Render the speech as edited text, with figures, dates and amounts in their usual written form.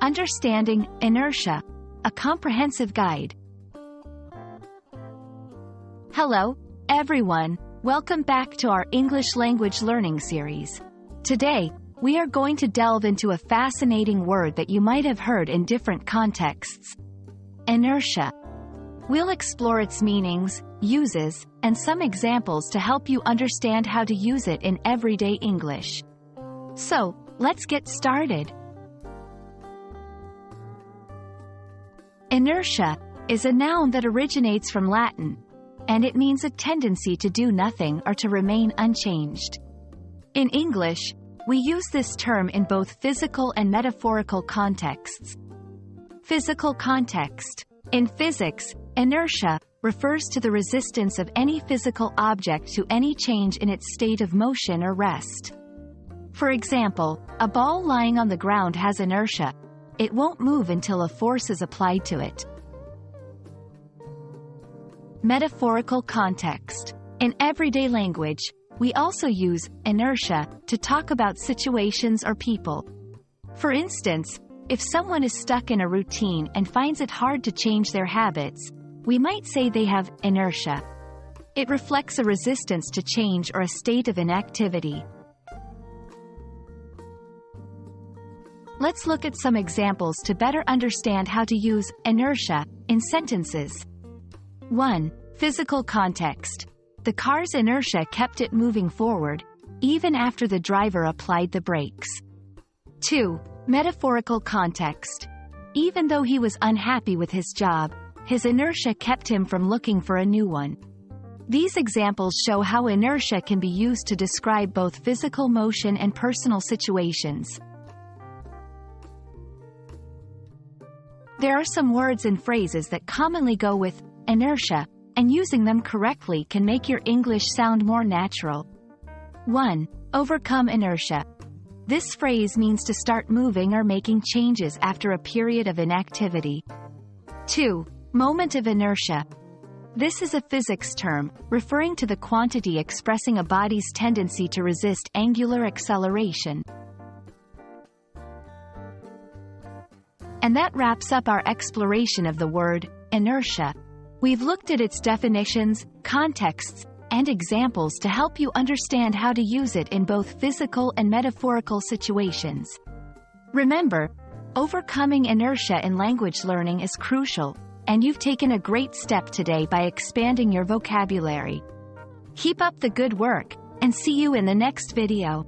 Understanding Inertia, a comprehensive guide. Hello, everyone. Welcome back to our English language learning series. Today, we are going to delve into a fascinating word that you might have heard in different contexts. Inertia. We'll explore its meanings, uses, and some examples to help you understand how to use it in everyday English. So, let's get started. Inertia is a noun that originates from Latin, and it means a tendency to do nothing or to remain unchanged. In English, we use this term in both physical and metaphorical contexts. Physical context. In physics, inertia refers to the resistance of any physical object to any change in its state of motion or rest. For example, a ball lying on the ground has inertia. It won't move until a force is applied to it. Metaphorical context. In everyday language, we also use inertia to talk about situations or people. For instance, if someone is stuck in a routine and finds it hard to change their habits, we might say they have inertia. It reflects a resistance to change or a state of inactivity. Let's look at some examples to better understand how to use inertia in sentences. 1. Physical context. The car's inertia kept it moving forward, even after the driver applied the brakes. 2. Metaphorical context. Even though he was unhappy with his job, his inertia kept him from looking for a new one. These examples show how inertia can be used to describe both physical motion and personal situations. There are some words and phrases that commonly go with inertia, and using them correctly can make your English sound more natural. 1. Overcome inertia. This phrase means to start moving or making changes after a period of inactivity. 2. Moment of inertia. This is a physics term, referring to the quantity expressing a body's tendency to resist angular acceleration. And that wraps up our exploration of the word inertia. We've looked at its definitions, contexts, and examples to help you understand how to use it in both physical and metaphorical situations. Remember, overcoming inertia in language learning is crucial, and you've taken a great step today by expanding your vocabulary. Keep up the good work, and see you in the next video.